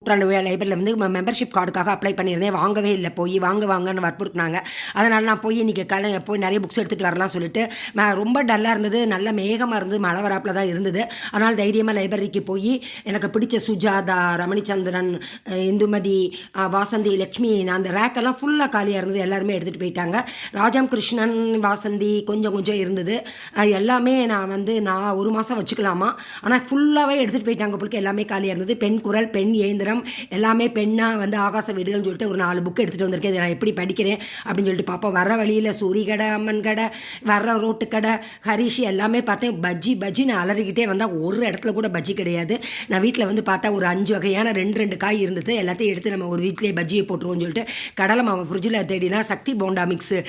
லைப்ரரியில் வந்து membership கார்டுக்காக apply பண்ணியிருந்தேன். வாங்கவே இல்லை. போய் வாங்கன்னு வற்புறுத்தினாங்க. அதனால் நான் போய் இன்றைக்கி போய் நிறைய புக்ஸ் எடுத்துகிட்டு வரலாம் சொல்லிட்டு ரொம்ப டல்லாக இருந்தது. நல்ல மேகமாக இருந்தது. மழை வராப்பில் தான் இருந்தது. அதனால் தைரியமாக லைப்ரரிக்கு போய் எனக்கு பிடிச்ச சுஜாதா, ரமணிச்சந்திரன், இந்துமதி, வாசந்தி, லக்ஷ்மி, அந்த ரேக்கெல்லாம் ஃபுல்லாக காலியாக இருந்தது. எல்லாருமே எடுத்துகிட்டு போயிட்டாங்க. ராஜாம் கிருஷ்ணன், வாசந்தி கொஞ்சம் இருந்தது. எல்லாமே நான் ஒரு மாதம் வச்சுக்கலாமா, ஆனால் ஃபுல்லாகவே எடுத்துகிட்டு போயிட்டாங்க. பிள்ளைக்கு எல்லாமே காலியாக இருந்தது. பெண் குரல், பெண் இயந்திரம், எல்லாமே பெண்ணாக ஆகாச வீடுகள்னு சொல்லிட்டு ஒரு 4 புக்கு எடுத்துகிட்டு வந்திருக்கேன். இதை நான் எப்படி படிக்கிறேன் அப்படின்னு சொல்லிட்டு பார்ப்போம். வர வழியில் சூரி கடை, அம்மன் கடை, வர்ற ரோட்டு கடை, ஹரிஷி எல்லாமே பார்த்தேன். பஜ்ஜின்னு அலறிக்கிட்டே வந்தால் ஒரு இடத்துல கூட பஜ்ஜி கிடையாது. நான் வீட்டில் பார்த்தா ஒரு 5 வகையான 2 காய் இருந்தது. எல்லாத்தையும் எடுத்து நம்ம ஒரு வீட்டிலேயே பஜ்ஜியை போட்டுருவோம்னு சொல்லிட்டு கடலை மாவை ஃப்ரிட்ஜில் தேடினா சக்தி போண்டா மிக்ஸு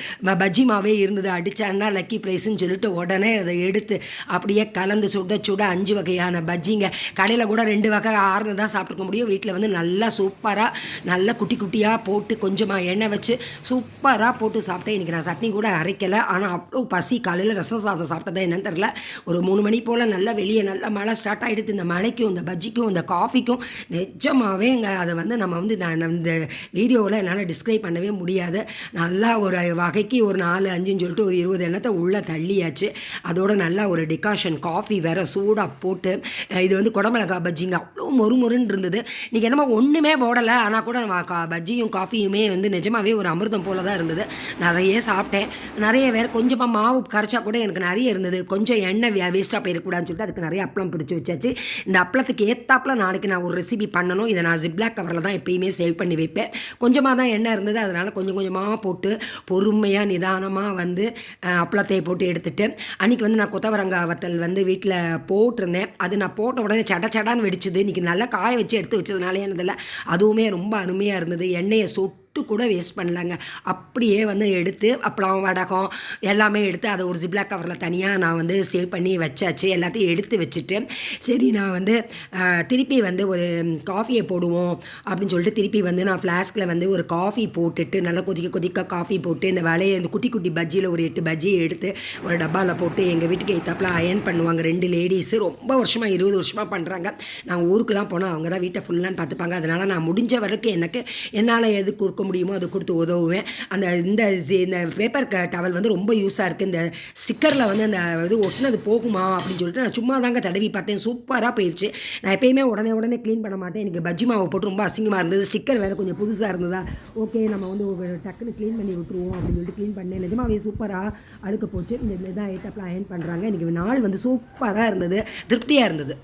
பஜ்ஜி மாவே இருந்தது. அடித்தான்னா லக்கி ப்ரைஸ்ன்னு சொல்லிட்டு உடனே அதை எடுத்து அப்படியே கலந்து சுட 5 வகையான பஜ்ஜிங்க. கடையில் கூட 2 வகை 6 தான் சாப்பிட்டுக்க முடியும். வீட்டில் நல்லா சூப்பராக நல்லா குட்டியாக போட்டு கொஞ்சமாக எண்ணெய் வச்சு சூப்பராக போட்டு சாப்பிட்டேன். இன்றைக்கி நான் சட்னி கூட அரைக்கலை. ஆனால் அவ்வளோ பசி. காலையில் ரசம் சாதம் சாப்பிட்டதா என்னன்னு தெரில. ஒரு 3 மணி போல் நல்லா வெளியே நல்லா மழை ஸ்டார்ட் ஆகிடுது. இந்த மழைக்கும் இந்த பஜ்ஜிக்கும் இந்த காஃபிக்கும் நிஜமாகவே அதை நம்ம இந்த வீடியோவில் என்னால் டிஸ்கிரைப் பண்ணவே முடியாது. நல்லா ஒரு வகைக்கு ஒரு 4, 5ன்னு சொல்லிட்டு ஒரு 20 எண்ணத்தை உள்ளே தள்ளியாச்சு. அதோட நல்லா ஒரு டிகாஷன் காஃபி வேறு சூடாக போட்டு இது குடமிளகா பஜ்ஜிங்க அவ்வளோ மொறுன்னு இருந்தது. இன்றைக்கி என்னமோ ஒன்றுமே போடலை. ஆனால் கூட பஜ்ஜியும் காஃபியுமே நிஜமாகவே ஒரு அமிர்தம் போல தான் இருந்தது. நிறைய சாப்பிட்டேன். நிறைய வேறு கொஞ்சமாக மாவு கரைச்சா கூட எனக்கு நிறைய இருந்தது. கொஞ்சம் எண்ணெய் வேஸ்ட்டாக போயிடக்கூடாதுன்னு சொல்லிட்டு அதுக்கு நிறைய அப்பளம் பிரித்து வச்சாச்சு. இந்த அப்பளத்துக்கு ஏற்றாப்பில் நாளைக்கு நான் ஒரு ரெசிபி பண்ணணும். இதை நான் ஜிப்லாக் கவரில் தான் எப்பயுமே சேவ் பண்ணி வைப்பேன். கொஞ்சமாக தான் எண்ணெய் இருந்தது. அதனால் கொஞ்சமாக போட்டு பொறுமையாக நிதானமாக அப்பளத்தை போட்டு எடுத்துட்டு அன்றைக்கி நான் கொத்தவரங்காய் வத்தல் வீட்டில் போட்டிருந்தேன். அது நான் போட்ட உடனே சடான்னு வெடிச்சுது. இன்றைக்கி நல்லா காய வச்சு எடுத்து வச்சதுனாலே என்னதில்லை, அதுவுமே ரொம்ப அருமையாக இருந்தது. எண்ணெயை கூட வேஸ்ட் பண்ணலாங்க. அப்படியே எடுத்து அப்பளம் வடகம் எல்லாமே எடுத்து அதை ஒரு ஜிப்லாக் கவரில் தனியாக நான் சேவ் பண்ணி வச்சாச்சு. எல்லாத்தையும் எடுத்து வச்சுட்டு சரி நான் திருப்பி ஒரு காஃபியை போடுவோம் அப்படின்னு சொல்லிட்டு திருப்பி நான் ஃப்ளாஸ்கில் ஒரு காஃபி போட்டுட்டு நல்லா கொதிக்க காஃபி போட்டு இந்த வேலையை இந்த குட்டி பஜ்ஜியில் ஒரு 8 பஜ்ஜியை எடுத்து ஒரு டப்பாவில் போட்டு எங்கள் வீட்டுக்கு ஏற்றாப்பில் அயன் பண்ணுவாங்க 2 லேடிஸு. ரொம்ப வருஷமாக 20 வருஷமாக பண்ணுறாங்க. நாங்கள் ஊருக்கெலாம் போனால் அவங்க தான் வீட்டை ஃபுல்லான்னு பார்த்துப்பாங்க. அதனால் நான் முடிஞ்ச வரைக்கும் என்னால் எது கொடுக்க முடியுமோ அது கொடுத்து உதவுவேன். இந்த பேப்பர் டவல் ரொம்ப யூஸாக இருக்குது. இந்த ஸ்டிக்கரில் அந்த இது ஒட்டினது போகுமா அப்படின்னு சொல்லிட்டு நான் சும்மா தாங்க தடவி பார்த்தேன். சூப்பராக போயிடுச்சு. நான் எப்பயுமே உடனே க்ளீன் பண்ண மாட்டேன். எனக்கு பஜ்ஜி மாவை போட்டு ரொம்ப அசிங்கமாக இருந்தது. ஸ்டிக்கர் வேறு கொஞ்சம் புதுசாக இருந்ததா. ஓகே நம்ம டக்குன்னு க்ளீன் பண்ணி விட்டுருவோம் அப்படின்னு சொல்லிட்டு க்ளீன் பண்ணேன். நிஜமாவே சூப்பராக அழுக்க போச்சு. இந்த இதாக ஐட்டப்பில் அயன் பண்ணுறாங்க. இன்றைக்கி நாள் சூப்பராக இருந்தது. திருப்தியாக இருந்தது.